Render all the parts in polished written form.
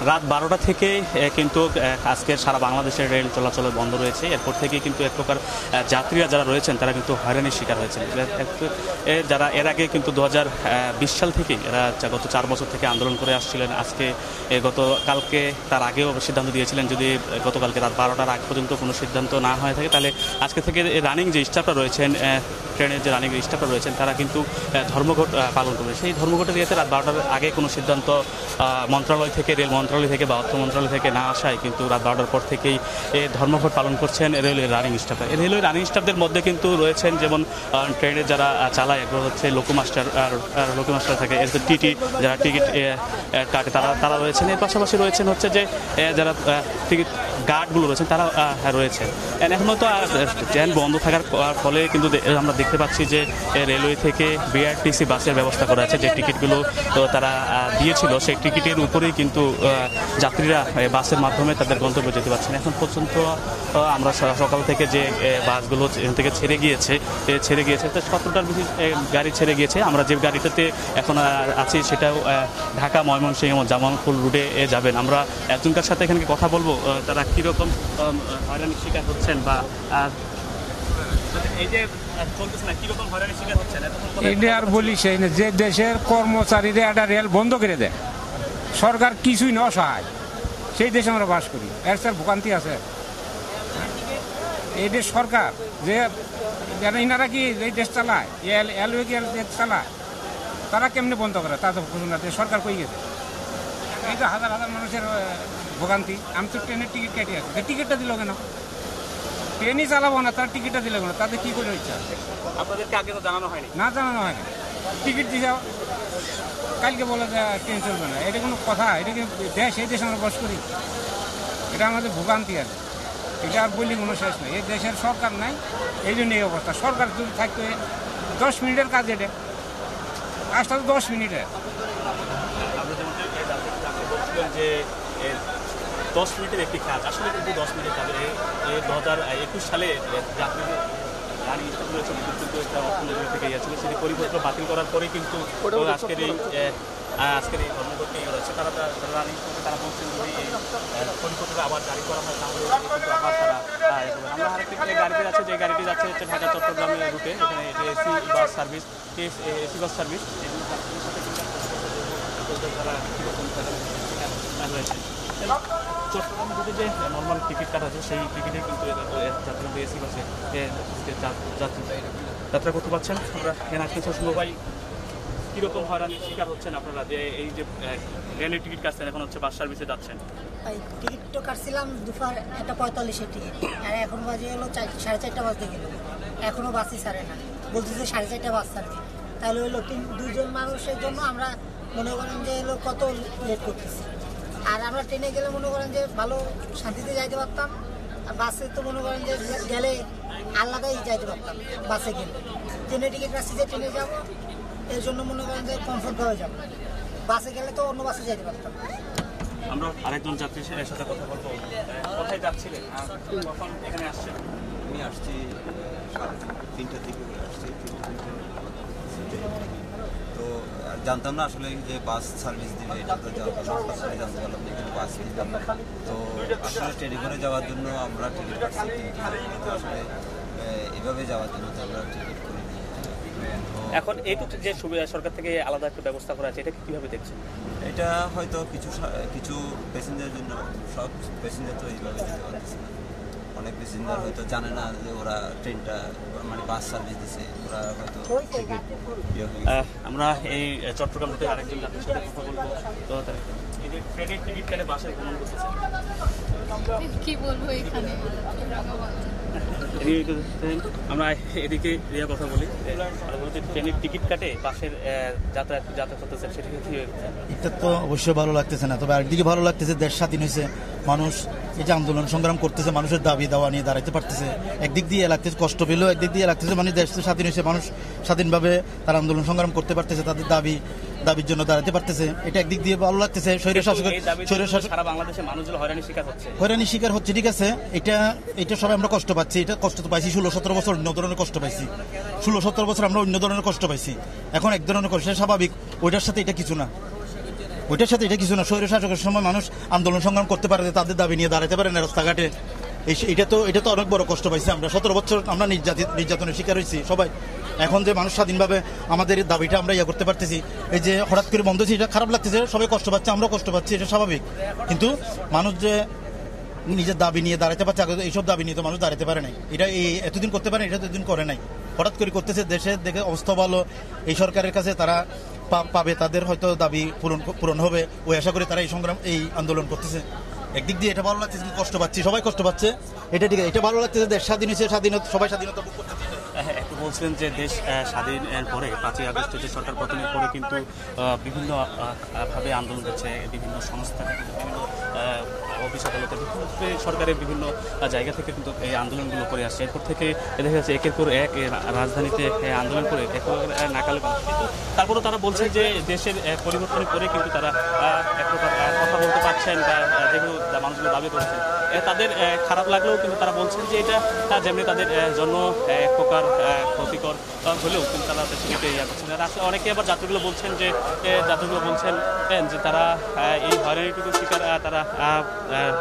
রাত 12টা থেকে কিন্তু আজকের সারা বাংলাদেশের রেল চলাচল বন্ধ রয়েছে। এরপর থেকে কিন্তু এক প্রকার যাত্রীরা যারা রয়েছেন তারা কিন্তু হয়রানির শিকার হয়েছেন। যারা এর আগে কিন্তু 2020 সাল থেকেই এরা গত 4 বছর থেকে আন্দোলন করে আসছিলেন। আজকে গতকালকে তার আগেও সিদ্ধান্ত দিয়েছিলেন যদি গতকালকে রাত 12টার আগ পর্যন্ত কোনো সিদ্ধান্ত না হয়ে থাকে তাহলে আজকে থেকে রানিং যে স্টাফরা রয়েছেন, ট্রেনের যে রানিং স্টাফরা রয়েছেন তারা কিন্তু ধর্মঘট পালন করবে। সেই ধর্মঘটের ইয়েতে রাত 12টার আগে কোনো সিদ্ধান্ত মন্ত্রণালয় থেকে, রেল মন্ত্রণালয় থেকে বা অর্থ মন্ত্রণালয় থেকে না আসায় কিন্তু রাত 12টার পর থেকেই ধর্মঘট পালন করছেন রেলওয়ে রানিং স্টাফরা। রেলওয়ে রানিং স্টাফদের মধ্যে কিন্তু রয়েছেন যেমন ট্রেনের যারা চালায়, একবার হচ্ছে লোকোমাস্টার থাকে, এর টিটি যারা টিকিট কাটে তারা রয়েছেন। এর পাশাপাশি রয়েছেন হচ্ছে যে যারা টিকিট গার্ডগুলো রয়েছেন তারা রয়েছেন। এখনও তো ট্রেন বন্ধ থাকার ফলে কিন্তু আমরা দেখতে পাচ্ছি যে রেলওয়ে থেকে বিআরটিসি বাসের ব্যবস্থা করা আছে। যে টিকিটগুলো তারা দিয়েছিল সেই টিকিটের উপরেই কিন্তু যাত্রীরা বাসের মাধ্যমে তাদের গন্তব্যে যেতে পারছেন। এখন পর্যন্ত আমরা সকাল থেকে যে বাসগুলো এখান থেকে ছেড়ে গিয়েছে 17টার বেশি গাড়ি ছেড়ে গিয়েছে। আমরা যে গাড়িটাতে এখন আছি সেটাও ঢাকা, ময়মনসিংহ, জামালপুর রুটে যাবেন। আমরা একজনকার সাথে এখানে কথা বলবো তারা কীরকম হয়রানির শিকার হচ্ছেন বা এই যে চলতেছে না কীরকম হয়রানির শিকার হচ্ছেন। এটা আর বলি সেই না, যে দেশের কর্মচারীরা একটা রেল বন্ধ করে দেয়, সরকার কিছুই না সহায়, সেই দেশে আমরা বাস করি। এর স্যার ভোগান্তি আছে। এই দেশ সরকার যে ইনারা কি এই দেশ চালায়, রেলওয়ে কি দেশ চালায়, তারা কেমনে বন্ধ করে তা তো সরকার কই গেছে। এই তো হাজার হাজার মানুষের ভোগান্তি। আমি তো ট্রেনের টিকিট কেটে আছি, টিকিটটা দিল কেন? ট্রেনই চালাবো না, তার টিকিটটা দিল কেন? তাতে কি করে ইচ্ছা? আপনাদেরকে আগে তো জানানো হয়নি? না, জানানো হয়নি। টিকিট দিয়ে যাও, কালকে বলে যে ট্রেন চলবে না। এটা কোনো কথা? এটা কি দেশ? এই দেশে আমরা বাস করি? এটা আমাদের ভোগান্তি আছে। এটা আর বলি কোনো শেষ নেই। এই দেশের সরকার নাই, এই জন্য এই অবস্থা। সরকার যদি থাকতো 10 মিনিটের কাজ, এটা কাজটা তো 10 মিনিটের। যে 10 মিনিটের একটি কাজ, আসলে কিন্তু 10 মিনিট কাজ। 2021 সালে যাত্রীদের রানিং স্টাফ রয়েছে কিন্তু অর্থনীতি থেকে গিয়েছিল, সেটি পরিপত্র বাতিল করার পরেই কিন্তু আজকের এই ধর্মঘটটি রয়েছে। তারা রানিং স্টাফে তারা বলছেন যদি এই পরিপত্রটা আবার জারি করা হয় তাহলে কিন্তু আবার তারা আমরা আরেকটি গাড়িটি আছে, যে গাড়িটি যাচ্ছে হচ্ছে ঢাকা চট্টগ্রামের রুটে। এখানে এটি এসি বাস সার্ভিস তারা কীরকম রয়েছে। চট্টগ্রাম রুটে যে নর্মাল টিকিট কাটা আছে সেই টিকিটে কিন্তু যাত্রীরা এসি বাসে যাত্রা করতে পারছেন। আমরা এখানে আসতে শুনবো ভাই কীরকম হয়রানির শিকার হচ্ছেন আপনারা, যে এই যে রেলের টিকিট কাটছেন, এখন হচ্ছে বাস সার্ভিসে যাচ্ছেন। টিকিট তো কাটছিলাম দুপুর 1:45-এর টিকিট, আর এখন বাজে হলো 4:30 বাজতে গেল, এখনও বাসই ছাড়ে না। বলতেছে 4:30 বাস ছাড়বে। তাহলে হলো 2জন মানুষের জন্য আমরা মনে করেন যে হলো কত লেট করতেছি। আর আমরা ট্রেনে গেলে মনে করেন যে ভালো শান্তিতে যাইতে পারতাম, আর বাসে তো মনে করেন যে গেলে আলাদাই যাইতে পারতাম। বাসে গেলে ট্রেনে টিকিট কাটছি যে ট্রেনে যাবো, এর জন্য মনে করেন যে কমফোর্টভাবে যাবো। বাসে গেলে তো অন্য বাসে যাইতে পারতাম। আমরা আরেকজন যাত্রীর সাথে কথা বলবো। কোথায় যাচ্ছিলেন, কখন এখানে আসছেন? আমি আসছি 3টার দিকে আসছি। তো জানতাম না আসলে যে বাস সার্ভিস দিবে, এটা তো জানতাম না। হঠাৎ করে জানতে পারলাম যে বাস দিতাম না। তো আসলে ট্রেনে করে যাওয়ার জন্য আমরা টিকিট কাটছি, কিন্তু আসলে এভাবে যাওয়ার জন্য তো আমরা টিকিট করি। এখন এইটুকু যে সুবিধা সরকার থেকে আলাদা একটা ব্যবস্থা করা আছে, এটা কীভাবে দেখছেন? এটা হয়তো কিছু প্যাসেঞ্জারের জন্য, সব প্যাসেঞ্জার তো এইভাবে যেতে পারতেছে না। অনেক প্যাসেঞ্জার হয়তো জানে না যে ওরা ট্রেনটা মানে বাস সার্ভিস দিচ্ছে, ওরা হয়তো টিকিট। আমরা এই চট্টগ্রাম থেকে আরেকজন যাত্রীর সাথে কথা বলবো। তো এই যে ট্রেনের টিকিট কেটে বাসে ভ্রমণ করতেছেন, কি বলবো এখানে? আমরা এদিকে কথা বলি, ট্রেনের টিকিট কাটে বাসের যাতায়াত করতেছেন, সেটা কি? এটা তো অবশ্যই ভালো লাগতেছে না। তবে আরেকদিকে ভালো লাগতেছে, দেশ স্বাধীন হয়েছে, মানুষ এই যে আন্দোলন সংগ্রাম করতেছে, মানুষের দাবি দাওয়া নিয়ে দাঁড়াইতে পারতেছে। একদিক দিয়ে লাগতেছে কষ্ট পেলেও, একদিক দিয়ে লাগতেছে মানে দেশ স্বাধীন হয়েছে, মানুষ স্বাধীনভাবে তার আন্দোলন সংগ্রাম করতে পারতেছে, তাদের দাবির জন্য দাঁড়াতে পারতেছে। এটা একদিক দিয়ে ভালো লাগতেছে। সারা বাংলাদেশে মানুষগুলো হয়রানির শিকার হচ্ছে, ঠিক আছে। এটা সবাই আমরা কষ্ট পাচ্ছি। এটা কষ্ট তো পাইছি 16-17 বছর, অন্য ধরনের কষ্ট পাইছি। 16-17 বছর আমরা অন্য ধরনের কষ্ট পাইছি। এখন এক ধরনের কষ্ট, স্বাভাবিক। ওইটার সাথে এটা কিছু না। ওইটার সাথে এটা কিছু না। স্বৈর শাসকের সময় মানুষ আন্দোলন সংগ্রাম করতে পারে, তাদের দাবি নিয়ে দাঁড়াতে পারে না রাস্তাঘাটে। এটা তো অনেক বড় কষ্ট পাইছি আমরা। 17 বছর আমরা নির্যাতনের শিকার হয়েছি সবাই। এখন যে মানুষ স্বাধীনভাবে আমাদের দাবিটা আমরা করতে পারতেছি, এই যে হঠাৎ করে বন্ধ হয়েছে, এটা খারাপ লাগতেছে। সবাই কষ্ট পাচ্ছে, আমরাও কষ্ট পাচ্ছি, এটা স্বাভাবিক। কিন্তু মানুষ যে নিজের দাবি নিয়ে দাঁড়াতে পারছে, এইসব দাবি নিয়ে তো মানুষ দাঁড়াতে পারে নাই। এটা এতদিন করতে পারে, এটা এতদিন করে নাই, হঠাৎ করে করতেছে। দেশের দেখে অবস্থা ভালো, এই সরকারের কাছে তারা পাবে, তাদের হয়তো দাবি পূরণ হবে ওই আশা করে তারা এই আন্দোলন করতেছে। একদিক দিয়ে এটা ভালো লাগতেছে, কষ্ট পাচ্ছি, সবাই কষ্ট পাচ্ছে। এটা ঠিক আছে, এটা ভালো লাগতেছে, দেশ স্বাধীন হয়েছে, সবাই স্বাধীনতা ভোগ করতেছে। একটু বলছিলেন যে দেশ স্বাধীনের পরে 5ই আগস্টে যে সরকার পতনের পরে কিন্তু বিভিন্ন ভাবে আন্দোলন হচ্ছে, বিভিন্ন সংস্থা থেকে, বিভিন্ন অফিস আদালতে, বিভিন্ন সরকারের বিভিন্ন জায়গা থেকে কিন্তু এই আন্দোলনগুলো করে আসছে। এরপর থেকে দেখা যাচ্ছে একের পর এক রাজধানীতে আন্দোলন করে নাকালে। কিন্তু তারপরেও তারা বলছেন যে দেশের পরিবর্তনের পরে কিন্তু তারা এক প্রকার কথা বলতে পারছেন বা যেগুলো মানুষগুলো দাবি করেছেন তাদের খারাপ লাগলেও কিন্তু তারা বলছেন যে এটা যেমনি তাদের জন্য এক প্রকার ক্ষতিকর হলেও কিন্তু তারা সেটিকে করছেন। আসলে অনেকে আবার যাত্রীগুলো বলছেন যে তারা এই হয়রানিটুকু শিকার তারা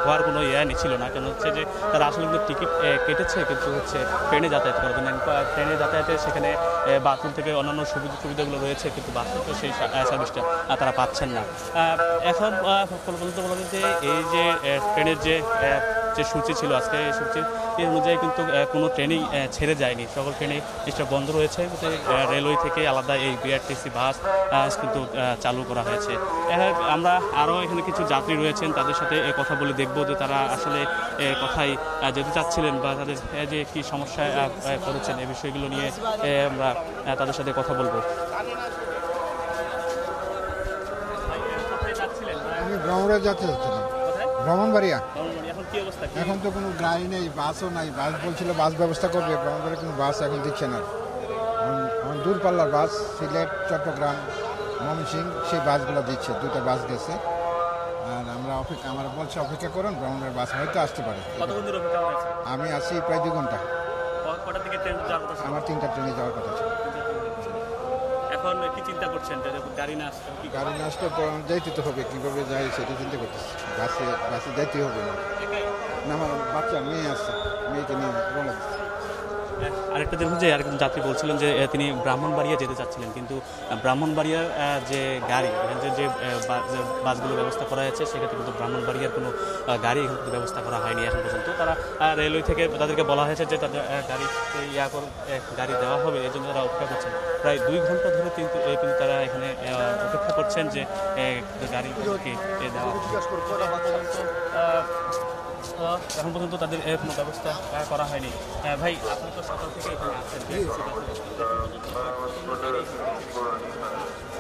হওয়ার কোনো ছিল না। কেন হচ্ছে যে তারা আসলে কিন্তু টিকিট কেটেছে, কিন্তু হচ্ছে ট্রেনে যাতায়াত করবেন না। ট্রেনে যাতায়াতে সেখানে বাথরুম থেকে অন্যান্য সুবিধাগুলো রয়েছে, কিন্তু বাস থেকে সেই সার্ভিসটা তারা পাচ্ছেন না। এখন বলতে বলা যায় যে এই যে ট্রেনের যে সূচি ছিল আজকে, এই সূচি অনুযায়ী কিন্তু কোনো ট্রেনই ছেড়ে যায়নি, সকল ট্রেনে স্টপ বন্ধ রয়েছে। রেলওয়ে থেকে আলাদা এই বিআরটিসি বাস কিন্তু চালু করা হয়েছে। আমরা আরও এখানে কিছু যাত্রী রয়েছেন, তাদের সাথে কথা বলে দেখব যে তারা আসলে কোথায় যেতে চাচ্ছিলেন বা তাদের যে কী সমস্যায় পড়েছেন, এই বিষয়গুলো নিয়ে আমরা তাদের সাথে কথা বলবো। আমি ভ্রমণে যেতে চাচ্ছিলাম, ব্রাহ্মণবাড়িয়া। এখন তো কোনো গাড়ি নেই, বাসও নাই। বাস বলছিল বাস ব্যবস্থা করবে, ব্রাহ্মণবাড়িয়া কোনো বাস এখন দিচ্ছে না। এখন দূরপাল্লার বাস সিলেট, চট্টগ্রাম, ময়মনসিংহ সেই বাসগুলো দিচ্ছে। 2টা বাস গেছে, আর আমরা আমার বলছে অপেক্ষা করুন, ব্রাহ্মণবাড়িয়া বাস হয়তো আসতে পারে। আমি আছি প্রায় 2 ঘন্টা। আমার 3টা ট্রেনে যাওয়ার কথা ছিল। এখন কি চিন্তা করছেন? গাড়ি না আসলে তো যাইতে তো হবে, কীভাবে যাই সেটা চিন্তা করতেছি। বাসে যাইতে হবে না, আমার বাচ্চা মেয়ে আছে, মেয়েকে নিয়ে রওনা দিচ্ছি। আরেকটা দেখুন যে আরেকজন যাত্রী বলছিলেন যে তিনি ব্রাহ্মণবাড়িয়া যেতে চাচ্ছিলেন, কিন্তু ব্রাহ্মণবাড়িয়ার যে গাড়ি, যে বাসগুলো ব্যবস্থা করা হয়েছে, সেক্ষেত্রে কিন্তু ব্রাহ্মণবাড়িয়ার কোনো গাড়ি এখানে ব্যবস্থা করা হয়নি এখন পর্যন্ত। তারা রেলওয়ে থেকে তাদেরকে বলা হয়েছে যে তাদের গাড়ি দেওয়া হবে, এই জন্য তারা অপেক্ষা করছেন। প্রায় 2 ঘন্টা ধরে কিন্তু তারা এখানে অপেক্ষা করছেন যে গাড়ি দেওয়া এখন পর্যন্ত তাদের কোনো ব্যবস্থা করা হয়নি। ভাই, আপনি তো সকাল থেকে এখানে আছেন,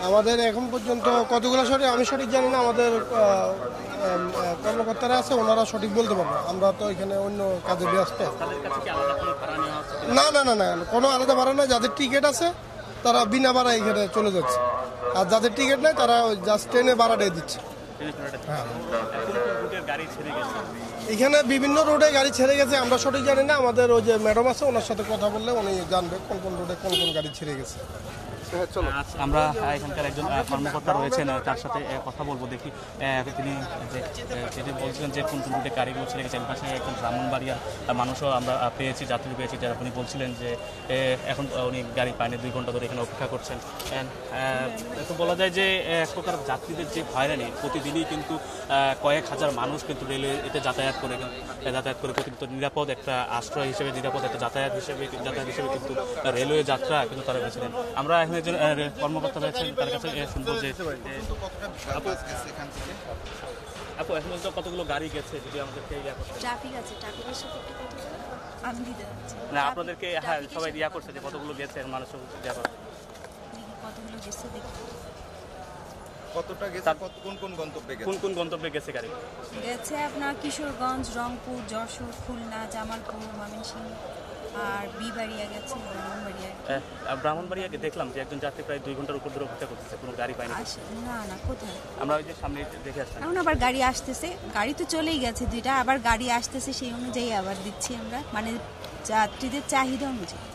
আমাদের এখন পর্যন্ত কতগুলো আমি সঠিক জানি না। আমাদের কর্মকর্তারা আছে, ওনারা সঠিক বলতে পারবো। আমরা তো এখানে অন্য কাজে ব্যস্ত। না, কোনো আলাদা ভাড়া নাই। যাদের টিকিট আছে তারা বিনা ভাড়া এখানে চলে যাচ্ছে, আর যাদের টিকিট নেই তারা জাস্ট ট্রেনে ভাড়াটাই দিচ্ছে। এখানে বিভিন্ন রোডে গাড়ি ছেড়ে গেছে, আমরা সঠিক জানি না। আমাদের ওই যে ম্যাডাম আছে, ওনার সাথে কথা বললে উনি জানবে কোন কোন রোডে কোন কোন গাড়ি ছেড়ে গেছে। আমরা এখানকার একজন কর্মকর্তা রয়েছেন, তার সাথে কথা বলবো। দেখি তিনি যেটি বলছিলেন যে কোন কোন রুটে গাড়িগুলো ছেড়ে গেছেন। পাশে একজন ব্রাহ্মণবাড়িয়ার মানুষও আমরা পেয়েছি, যাত্রী পেয়েছি, যারা উনি বলছিলেন যে এখন উনি গাড়ি পায়নি, 2 ঘন্টা ধরে এখানে অপেক্ষা করছেন। তো বলা যায় যে এক প্রকার যাত্রীদের যে হয়রানি, প্রতিদিনই কিন্তু কয়েক হাজার মানুষ কিন্তু রেলওয়ে এতে যাতায়াত করে কিন্তু নিরাপদ একটা আশ্রয় হিসেবে, নিরাপদ একটা যাতায়াত হিসেবে কিন্তু রেলওয়ে যাত্রা কিন্তু তারা বেছে নেন। আমরা এখন একজন কর্মকর্তা রয়েছেন, তার কাছে শুনবো যে আপু এখন তো কতগুলো গাড়ি গেছে, যদি আমাদেরকে ট্রাফিক আছে, ট্রাফিকের সাথে একটু কথা আমি দিতে যাচ্ছি না, আপনাদেরকে সবাই করছে যে কতগুলো গেছে মানুষ কতগুলো গেছে দেখি। কতটা গেছে, কোন গন্তব্যে গেছে গাড়ি? গেছে আপনার কিশোরগঞ্জ, রংপুর, যশোর, খুলনা, জামালপুর, ময়মনসিংহ আর বিবাড়িয়া গেছে, ব্রাহ্মণবাড়িয়াকে দেখলাম যে একজন যাত্রী প্রায় 2 ঘন্টার উপর ধরে অপেক্ষা করতেছে, কোনো গাড়ি পায়নি। না, কোথায়? আমরা ওই যে সামনে দেখে আসলাম, এখন আবার গাড়ি আসতেছে। গাড়ি তো চলেই গেছে 2টা, আবার গাড়ি আসতেছে, সেই অনুযায়ী আবার দিচ্ছি আমরা, মানে যাত্রীদের চাহিদা অনুযায়ী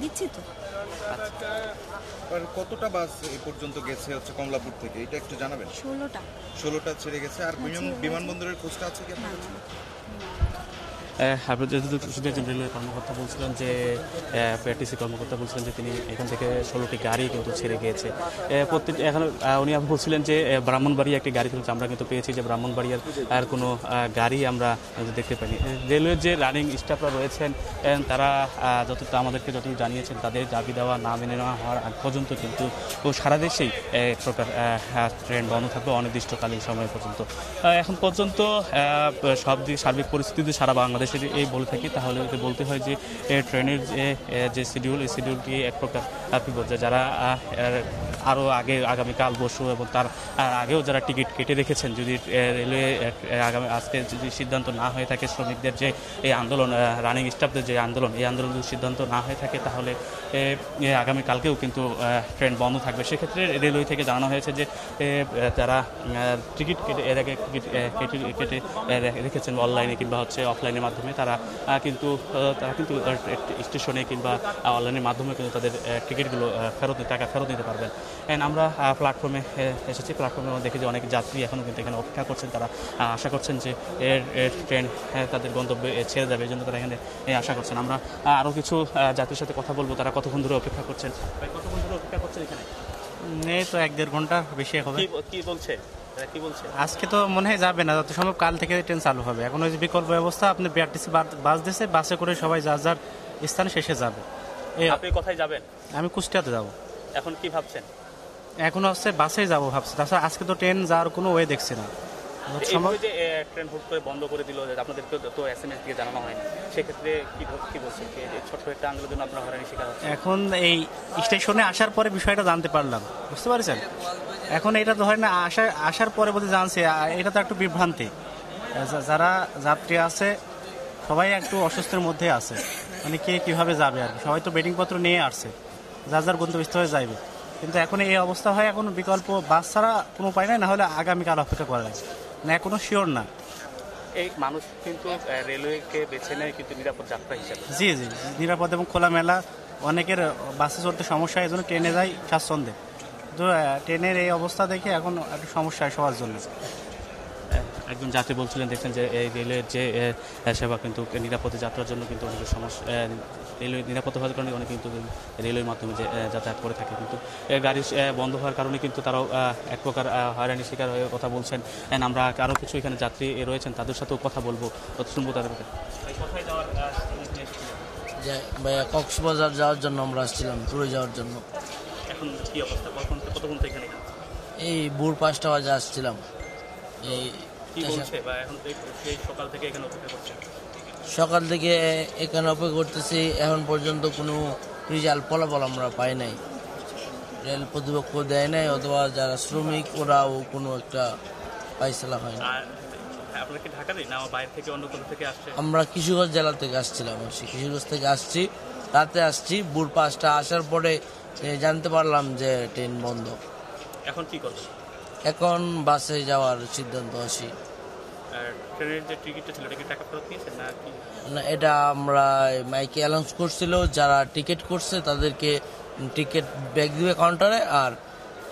দিচ্ছি তো। আর কতটা বাস এই পর্যন্ত গেছে হচ্ছে কমলাপুর থেকে, এটা একটু জানাবেন? 16টা। 16টা ছেড়ে গেছে। আর বিমানবন্দরের খোঁজটা আছে কি আপনার কাছে? একজন রেলওয়ে কর্মকর্তা বলছিলেন যে পিআরটিসি কর্মকর্তা বলছিলেন যে তিনি এখান থেকে 16টি গাড়ি কিন্তু ছেড়ে গিয়েছে। এখন উনি বলছিলেন যে ব্রাহ্মণবাড়িয়া একটি গাড়ি চলছে, আমরা কিন্তু পেয়েছি যে ব্রাহ্মণবাড়িয়ার আর কোনো গাড়ি আমরা দেখতে পাইনি। রেলওয়ের যে রানিং স্টাফরা রয়েছেন তারা আমাদেরকে যতটুকু জানিয়েছেন তাদের দাবি দেওয়া না মেনে নেওয়া হওয়ার আগ পর্যন্ত কিন্তু সারা দেশেই এক প্রকার ট্রেন বন্ধ থাকবে অনির্দিষ্টকালীন সময় পর্যন্ত। এখন পর্যন্ত সার্বিক পরিস্থিতি সারা বাংলাদেশের এই বলে থাকি তাহলে বলতে হয় যে ট্রেনের যে শিডিউল, এই শিডিউলটি এক প্রকার বিপর্যয়। যারা আরও আগামীকাল বসু এবং তার আগেও যারা টিকিট কেটে রেখেছেন, যদি রেলওয়ে আজকে যদি সিদ্ধান্ত না হয়ে থাকে শ্রমিকদের যে এই আন্দোলন, রানিং স্টাফদের যে আন্দোলন, এই আন্দোলন যদি সিদ্ধান্ত না হয়ে থাকে তাহলে আগামীকালকেও কিন্তু ট্রেন বন্ধ থাকবে। সেক্ষেত্রে রেলওয়ে থেকে জানানো হয়েছে যে যারা টিকিট কেটে এর আগে কেটে রেখেছেন অনলাইনে কিংবা অফলাইনের মাধ্যমে, তারা কিন্তু স্টেশনে কিংবা অনলাইনের মাধ্যমে কিন্তু তাদের টিকিটগুলো টাকা ফেরত নিতে পারবেন। আমরা প্ল্যাটফর্মে এসেছি, প্ল্যাটফর্মে দেখি যে অনেক যাত্রী এখনও কিন্তু এখানে অপেক্ষা করছেন। তারা আশা করছেন যে ট্রেন তাদের গন্তব্যে ছেড়ে যাবে, এই জন্য তারা এখানে আশা করছেন। আমরা আরও কিছু যাত্রীর সাথে কথা বলবো, তারা কতক্ষণ ধরে অপেক্ষা করছেন। কতক্ষণ ধরে অপেক্ষা করছেন এখানে? এই তো 1-1.5 ঘন্টা বেশি হবে। কি বলছে? আজকে তো মনে হয় যাবে না, যত সম্ভব কাল থেকে ট্রেন চালু হবে। এখন ওই যে বিকল্প ব্যবস্থা, আপনি বিআরটিসি বাস দিয়েছে, বাসে করে সবাই যার যার স্থানে শেষে যাবে। আপনি কোথায় যাবেন? আমি কুষ্টিয়াতে যাব। এখন কি ভাবছেন? এখন হচ্ছে বাসেই যাবো ভাবছি। তাছাড়া আজকে তো ট্রেন যাওয়ার কোনো ওয়ে দেখছি না। ট্রেন হুট করে বন্ধ করে দিল, আপনাদেরকে তো SMS দিয়ে জানানো হয়নি, সেক্ষেত্রে কি বলছেন? ছোট্ট একটা আন্দোলনের জন্য আপনারা হয়রানি শিকার হচ্ছেন। এখন এই স্টেশনে আসার পরে বিষয়টা জানতে পারলাম, বুঝতে পারছেন? এখন এটা তো হয় না, আসার পরে বলতে জানছে, এটা তো একটু বিভ্রান্তি। যারা যাত্রী আছে সবাই একটু অসুস্থের মধ্যে আছে, মানে কে কীভাবে যাবে আর কি। সবাই তো বেডিংপত্র নিয়ে আসছে, যার যার গন্তব্যস্থলে যাইবে। কিন্তু এখন এই অবস্থা হয়, এখন বিকল্প বাস ছাড়া কোনো উপায় নাই, না হলে আগামীকাল অপেক্ষা করা লাগে না, এখনো শিওর না। এই মানুষ কিন্তু রেলওয়েকে বেছে নেয় কিন্তু নিরাপদ যাত্রা হিসেবে। জি, নিরাপদ এবং খোলামেলা। অনেকের বাসে চলতে সমস্যা, এই জন্য ট্রেনে যায় স্বাচ্ছন্দ্যে। তো ট্রেনের এই অবস্থা দেখে এখন একটু সমস্যা সবার জন্য। একজন যাত্রী বলছিলেন, দেখছেন যে এই রেলের যে সেবা কিন্তু নিরাপদে যাত্রার জন্য কিন্তু অনেক সমস্যা, রেলওয়ে নিরাপদ হওয়ার কারণে অনেক কিন্তু রেলওয়ের মাধ্যমে যে যাতায়াত করে থাকে, কিন্তু গাড়ি বন্ধ হওয়ার কারণে কিন্তু তারাও এক প্রকার হয়রানির শিকার হয়ে কথা বলছেন। আমরা আরও কিছু এখানে যাত্রী রয়েছেন, তাদের সাথেও কথা বলবো, শুনবো তাদের কোথায় যাওয়ার। ভাইয়া কক্সবাজার যাওয়ার জন্য আমরা আসছিলাম, ট্যুরে যাওয়ার জন্য। এখন কি অবস্থা? কতক্ষণ থেকে এখানে? এই ভোর 5টা বাজে আসছিলাম। এই সকাল থেকে এখানে অপেক্ষা করছেন? সকাল থেকে এখানে অপেক্ষা করতেছি, এখন পর্যন্ত কোনো রেজাল্ট ফলাফল আমরা পাই নাই। রেল কর্তৃপক্ষ দেয় নাই, অথবা যারা শ্রমিক ওরাও কোনো একটা পাইসালা হয় না। আমরা কিশোরগঞ্জ জেলা থেকে আসছিলাম, কিশোরগঞ্জ থেকে আসছি, রাতে আসছি। ভোর 5টা আসার পরে জানতে পারলাম যে ট্রেন বন্ধ। এখন কি করবেন? এখন বাসে যাওয়ার সিদ্ধান্ত আসি। ট্রেনের যে টিকিটটা ছিল, টাকা ফেরত নিয়েছেন না কি? না, এটা আমরা মাইকে অ্যানাউন্স করছিল, যারা টিকিট করছে তাদেরকে টিকিট ব্যাক দিবে কাউন্টারে, আর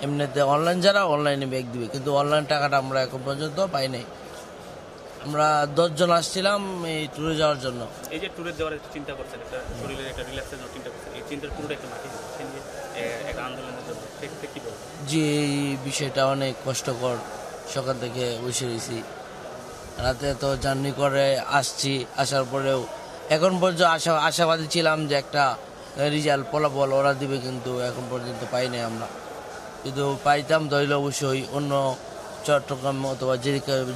এমনিতে অনলাইন যারা অনলাইনে ব্যাক দিবে, কিন্তু অনলাইন টাকাটা আমরা এখন পর্যন্ত পাই নাই। আমরা 10 জন আসছিলাম এই ট্যুরে যাওয়ার জন্য। এই যে ট্যুরে যাওয়ার চিন্তা করছেন, একটা শরীরের একটা রিল্যাক্সের জন্য চিন্তা করছেন, এই চিন্তার পুরোটা একটা মাঠে এক আন্দোলনের জন্য, কি বলবো? যে এই বিষয়টা অনেক কষ্টকর। সকাল থেকে বসে রয়েছি, রাতে তো জার্নি করে আসছি, আসার পরেও এখন পর্যন্ত আশাবাদী ছিলাম যে একটা রেজাল্ট ফলাফল ওরা দিবে, কিন্তু এখন পর্যন্ত পাই নাই আমরা। কিন্তু পাইতাম তাহলে অবশ্যই অন্য চট্টগ্রাম অথবা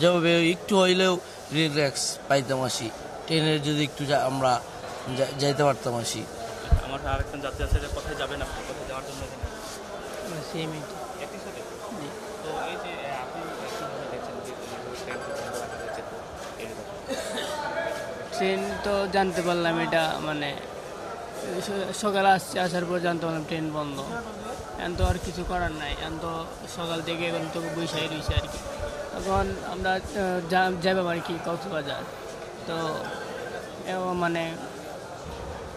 যেভাবে একটু হইলেও রিল্যাক্স পাইতাম আসি, ট্রেনের যদি একটু আমরা যাইতে পারতাম আসি। আমার আরেকজন যাত্রী আছে, কোথায় যাবেন আপনি? কোথায় যাওয়ার জন্য? ট্রেন তো জানতে পারলাম, এটা মানে সকালে আসার পর জানতে পারলাম ট্রেন বন্ধ। এখন তো আর কিছু করার নাই, এখন তো সকাল থেকে এখন তো বৈশাখী রয়েছে আর কি। এখন আমরা যাইবাম আর কি কক্সবাজার, তো মানে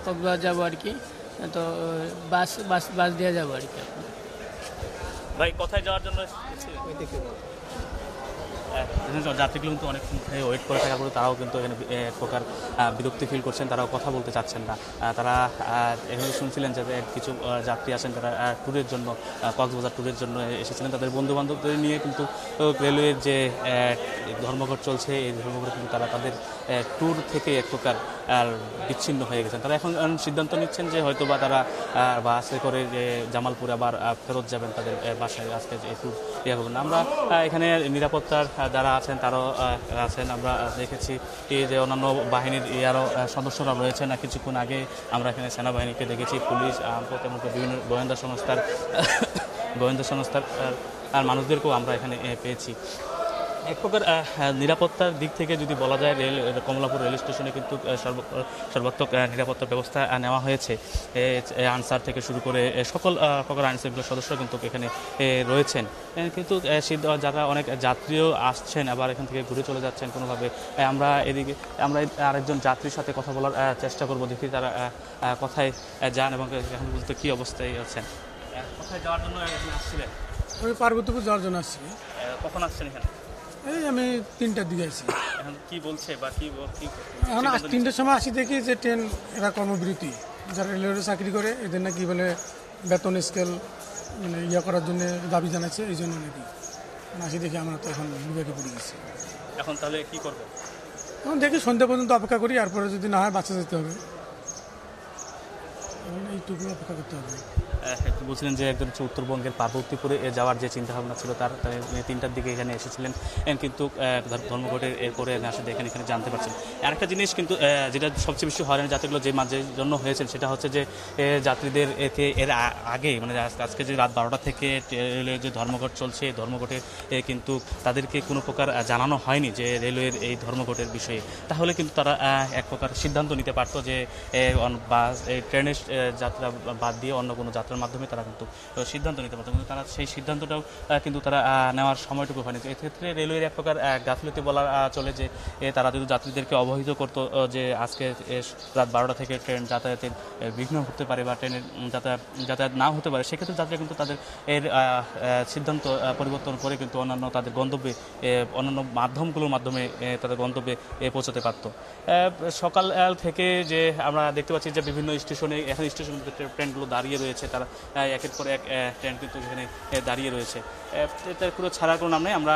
কক্সবাজার যাবো আর কি। তো বাস বাস বাস দিয়ে যাবো আর কি। ভাই কোথায় যাওয়ার জন্য যাত্রীগুলো কিন্তু অনেক ওয়েট করে থাকার পরে তারাও কিন্তু এখানে এক প্রকার বিরক্তি ফিল করছেন, তারাও কথা বলতে চাচ্ছেন না। তারা এখানে শুনছিলেন যে কিছু যাত্রী আছেন যারা ট্যুরের জন্য, কক্সবাজার ট্যুরের জন্য এসেছিলেন, তাদের বন্ধু বান্ধবদের নিয়ে কিন্তু রেলওয়ের যে ধর্মঘট চলছে এই ধর্মঘটে কিন্তু তারা তাদের ট্যুর থেকে এক প্রকার বিচ্ছিন্ন হয়ে গেছেন। তারা এখন সিদ্ধান্ত নিচ্ছেন যে হয়তো বা তারা বাসে করে যে জামালপুরে আবার ফেরত যাবেন তাদের বাসায়, আজকে যে ট্যুর ইয়ে করবেন। আমরা এখানে নিরাপত্তার যারা আছেন তারাও আছেন, আমরা দেখেছি যে অন্যান্য বাহিনীর আরও সদস্যরা রয়েছেন। কিছুক্ষণ আগে আমরা এখানে সেনাবাহিনীকে দেখেছি, পুলিশ, তেমনকি বিভিন্ন গোয়েন্দা সংস্থার আর মানুষদেরকেও আমরা এখানে পেয়েছি। এক প্রকার নিরাপত্তার দিক থেকে যদি বলা যায়, কমলাপুর রেল স্টেশনে কিন্তু সর্বাত্মক নিরাপত্তার ব্যবস্থা নেওয়া হয়েছে। আনসার থেকে শুরু করে সকল প্রকার আইনশৃঙ্খলা সদস্য কিন্তু এখানে রয়েছেন। কিন্তু যারা অনেক যাত্রীও আসছেন আবার এখান থেকে ঘুরে চলে যাচ্ছেন কোনোভাবে। আমরা আরেকজন যাত্রীর সাথে কথা বলার চেষ্টা করব, দেখি তারা কোথায় যান এবং এখন বলতে কী অবস্থায় আছেন। কোথায় যাওয়ার জন্য আসছিলেন? আমি পার্বতীপুর যাওয়ার জন্য আসছি। কখন আসছেন এখানে? এই আমি 3টার দিকে আসছি। এখন কি বলছে বা কি এখন 3টার সময় আসি দেখি যে ট্রেন এরা কর্মবিরতি, যারা রেলওয়ে চাকরি করে এদের নাকি বলে বেতন স্কেল মানে ইয়ে করার জন্য দাবি জানাচ্ছে, এই জন্য নাকি আসি দেখি আমরা তো এখন বিভাগে পড়ে গেছি। এখন তাহলে কি করবো? এখন দেখি সন্ধ্যা পর্যন্ত অপেক্ষা করি, এরপরে যদি না হয় বাঁচা যেতে হবে, এইটুকু অপেক্ষা করতে হবে। বলছিলেন যে একজন উত্তরবঙ্গের পার্বতীপুরে যাওয়ার যে চিন্তাভাবনা ছিল তার 3টার দিকে এখানে এসেছিলেন, কিন্তু ধর্মঘটের এরপরে আসলে এখানে জানতে পারছেন। আরেকটা জিনিস কিন্তু যেটা সবচেয়ে বেশি হয়রানি যাত্রীগুলো যে মাঝের জন্য হয়েছেন সেটা হচ্ছে যে যাত্রীদের এর আগে মানে আজকে যে রাত 12টা থেকে রেলওয়ের যে ধর্মঘট চলছে, ধর্মঘটে কিন্তু তাদেরকে কোনো প্রকার জানানো হয়নি যে রেলওয়ের এই ধর্মঘটের বিষয়ে। তাহলে কিন্তু তারা এক প্রকার সিদ্ধান্ত নিতে পারতো যে বাস ট্রেনের যাত্রা বাদ দিয়ে অন্য কোনো যাত্রার মাধ্যমে তারা কিন্তু সিদ্ধান্ত নিতে পারতো, কিন্তু তারা সেই সিদ্ধান্তটাও কিন্তু তারা নেওয়ার সময়টুকু হয়নি। এক্ষেত্রে রেলওয়ের এক প্রকার গাফিলতি বলা চলে যে তারা যদি যাত্রীদেরকে অবহিত করতো যে আজকে রাত 12টা থেকে ট্রেন যাতায়াতের বিঘ্ন ঘটতে পারে বা ট্রেনের যাতায়াত নাও হতে পারে, সেক্ষেত্রে যাত্রীরা কিন্তু তাদের এর সিদ্ধান্ত পরিবর্তন করে কিন্তু অন্যান্য তাদের গন্তব্যে অন্যান্য মাধ্যমগুলোর মাধ্যমে তাদের গন্তব্যে পৌঁছতে পারত। সকাল থেকে যে আমরা দেখতে পাচ্ছি যে বিভিন্ন স্টেশনে এখন স্টেশনের ট্রেনগুলো দাঁড়িয়ে রয়েছে, তারা একের পর এক ট্রেন কিন্তু এখানে দাঁড়িয়ে রয়েছে। এটার কোনো ছাড়ার কোনো নাম নেই। আমরা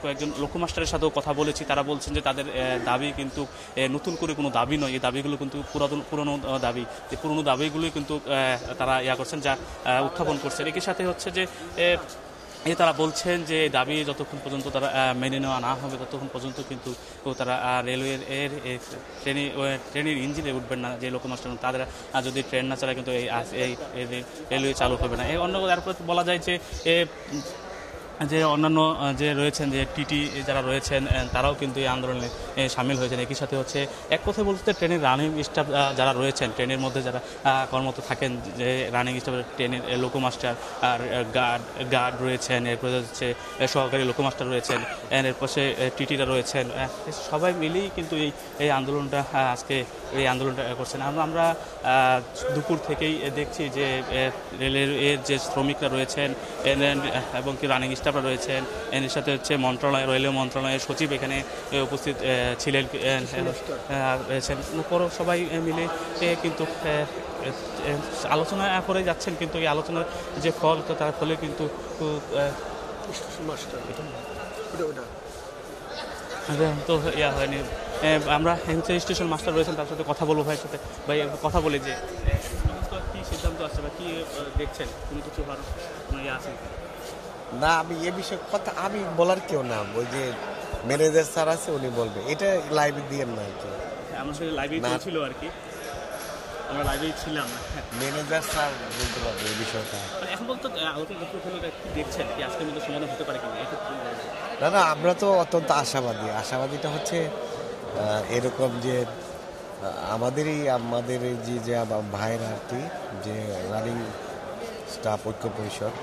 কয়েকজন লোকোমাস্টারের সাথেও কথা বলেছি, তারা বলছেন যে তাদের দাবি কিন্তু নতুন করে কোনো দাবি নয়, এই দাবিগুলো কিন্তু পুরনো দাবি, এই পুরনো দাবিগুলোই কিন্তু তারা করছেন, যা উত্থাপন করছেন। একই সাথে হচ্ছে যে তারা বলছেন যে দাবি যতক্ষণ পর্যন্ত তারা মেনে নেওয়া না হবে ততক্ষণ পর্যন্ত কিন্তু তারা রেলওয়ের ট্রেনের ইঞ্জিনে উঠবেন না। যে লোকোমাস্টার তাদের যদি ট্রেন না চালায় কিন্তু এই রেলওয়ে চালু হবে না। এই অন্য তারপর বলা যায় যে অন্যান্য যে রয়েছেন যে টিটি যারা রয়েছেন তারাও কিন্তু এই আন্দোলনে সামিল হয়েছেন। একই সাথে হচ্ছে এক কথায় বলতে ট্রেনের রানিং স্টাফ যারা রয়েছেন, ট্রেনের মধ্যে যারা কর্মরত থাকেন, যে রানিং স্টাফ ট্রেনের লোকোমাস্টার আর গার্ড রয়েছেন, এরপরে হচ্ছে সহকারী লোকোমাস্টার রয়েছেন, এরপর সে টিটিরা রয়েছেন, সবাই মিলেই কিন্তু এই আন্দোলনটা আজকে এই আন্দোলনটা করছেন। আমরা দুপুর থেকেই দেখছি যে রেলের যে শ্রমিকরা রয়েছেন এবং কি রানিং স্টাফরা রয়েছেন, এর সাথে হচ্ছে রেলওয়ে মন্ত্রণালয়ের সচিব এখানে উপস্থিত ছিলেন রয়েছেন। সবাই মিলে কিন্তু আলোচনা করে যাচ্ছেন, কিন্তু এই আলোচনার যে ফল তার ফলে কিন্তু তো হয়নি। আমরা হচ্ছে স্টেশন মাস্টার রয়েছেন, তার সাথে কথা বলবো, ভাইয়ের সাথে ভাই কথা বলি যে কী সিদ্ধান্ত আসছে বা কী দেখছেন, কোনো কিছু আছে না। আমি এ বিষয়ে কথা আমি বলার কেউ না, ওই যে ম্যানেজার স্যার আছে উনি বলবে, এটা লাইভে দিয়ে না আর কি। আমার সাথে লাইভে ছিল আর কি, আমরা লাইভেই ছিলাম। ম্যানেজার স্যার বলতে পারবে এই বিষয়টা। এখন বলতে আলোচনা কি দেখছেন কি আজকের মধ্যে সমাধান হতে পারে কিনা? না, আমরা তো অত্যন্ত আশাবাদীটা হচ্ছে এরকম যে আমাদের যে ভাইয়েরা আর কি, যে রানিং স্টাফ ঐক্য পরিষদ,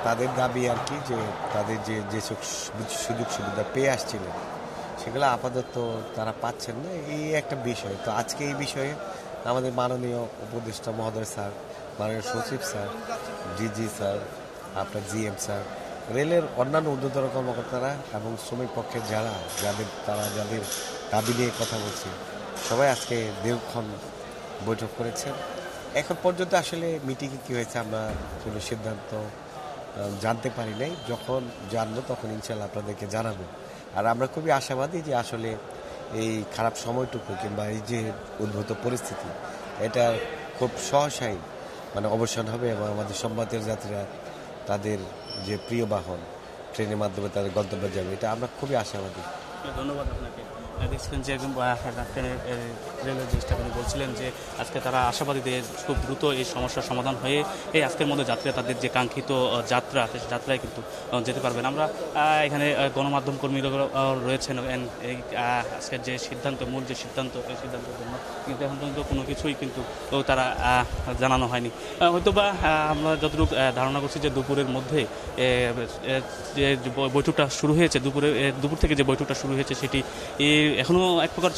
তাদের দাবি আর কি যে তাদের যে সুযোগ সুবিধা পেয়ে আসছিলেন সেগুলো আপাতত তারা পাচ্ছেন না, এই একটা বিষয়। তো আজকে এই বিষয়ে আমাদের মাননীয় উপদেষ্টা মহোদয় স্যার, মাননীয় সচিব স্যার, ডিজি স্যার, আপনার জিএম স্যার, রেলের অন্যান্য ঊর্ধ্বতন কর্মকর্তারা এবং শ্রমিক পক্ষের যাদের দাবি নিয়ে কথা বলছে, সবাই আজকে দীর্ঘক্ষণ বৈঠক করেছেন। এখন পর্যন্ত আসলে মিটিংয়ে কী হয়েছে আমরা কোনো সিদ্ধান্ত জানতে পারি নাই। যখন জানবো তখন ইনশাল্লাহ আপনাদেরকে জানাবো। আর আমরা খুবই আশাবাদী যে আসলে এই খারাপ সময়টুকু কিংবা এই যে উদ্ভূত পরিস্থিতি, এটা খুব সহসাই অবসান হবে এবং আমাদের সম্পাদীয় যাত্রীরা তাদের যে প্রিয় বাহন ট্রেনের মাধ্যমে তাদের গন্তব্যে যাবে, এটা আমরা খুবই আশাবাদী। ধন্যবাদ আপনাকে। দেখছিলেন যে একদম রেলের জিনিসটা আপনি বলছিলেন যে আজকে তারা আশাবাদী যে খুব দ্রুত এই সমস্যার সমাধান হয়ে এই আজকের মধ্যে যাত্রীরা তাদের যে কাঙ্ক্ষিত যাত্রা সে যাত্রায় কিন্তু যেতে পারবেন। আমরা এখানে গণমাধ্যম কর্মীরা রয়েছেন, এই আজকের যে সিদ্ধান্ত, মূল যে সিদ্ধান্ত, এই সিদ্ধান্তের জন্য কিন্তু এখন পর্যন্ত কোনো কিছুই কিন্তু তারা জানানো হয়নি। হয়তোবা আমরা যতটুকু ধারণা করছি যে দুপুরের মধ্যে যে বৈঠকটা শুরু হয়েছে, দুপুর থেকে যে বৈঠকটা শুরু হয়েছে সেটি এখনও এক প্রকার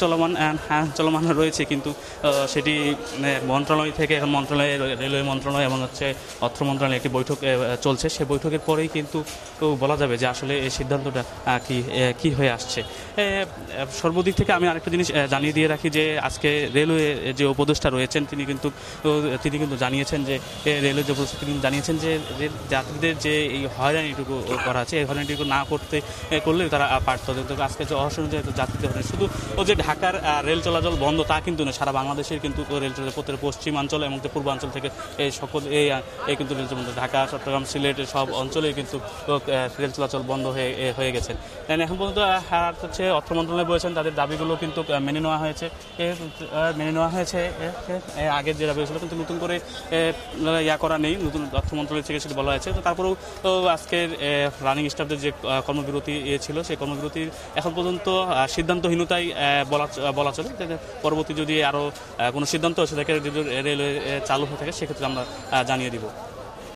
চলমান রয়েছে, কিন্তু সেটি মন্ত্রণালয় থেকে এখন রেলওয়ে মন্ত্রণালয় এবং অর্থ মন্ত্রণালয়ে একটি বৈঠক চলছে। সেই বৈঠকের পরেই কিন্তু বলা যাবে যে আসলে এই সিদ্ধান্তটা কি হয়ে আসছে। সর্বদিক থেকে আমি আরেকটা জিনিস জানিয়ে দিয়ে রাখি যে আজকে রেলওয়ে যে উপদেষ্টা রয়েছেন তিনি কিন্তু জানিয়েছেন যে রেলওয়ে যে উপদেষ্টা তিনি জানিয়েছেন যে যাত্রীদের যে এই হয়রানিটুকু করা আছে, এই হয়রানিটুকু না করলে তারা পারত। আজকে যে অসহনীয় যাত্রীদের হয়রানি, শুধু যে ঢাকার রেল চলাচল বন্ধ তা কিন্তু নয়, সারা বাংলাদেশের কিন্তু রেল চলাচল প্রত্যেক পশ্চিমাঞ্চল এবং পূর্বাঞ্চল থেকে এই সকল এই কিন্তু রেল চলাচল, ঢাকা, চট্টগ্রাম, সিলেটের সব অঞ্চলেই কিন্তু রেল চলাচল বন্ধ হয়ে গেছে। এখন পর্যন্ত অর্থ মন্ত্রণালয় বলেছেন তাদের দাবিগুলো কিন্তু মেনে নেওয়া হয়েছে। আগের যে দাবি ছিল কিন্তু নতুন করে করা নেই, নতুন অর্থ মন্ত্রণালয় থেকে সেটি বলা হয়েছে। তো তারপরেও আজকের রানিং স্টাফদের যে কর্মবিরতি ছিল, সেই কর্মবিরতির এখন পর্যন্ত সিদ্ধান্তহীনতাই বলা চলে। পরবর্তী যদি আরও কোনো সিদ্ধান্ত সেটাকে যদি রেলওয়ে চালু হয়ে থাকে সেক্ষেত্রে আমরা জানিয়ে দিব।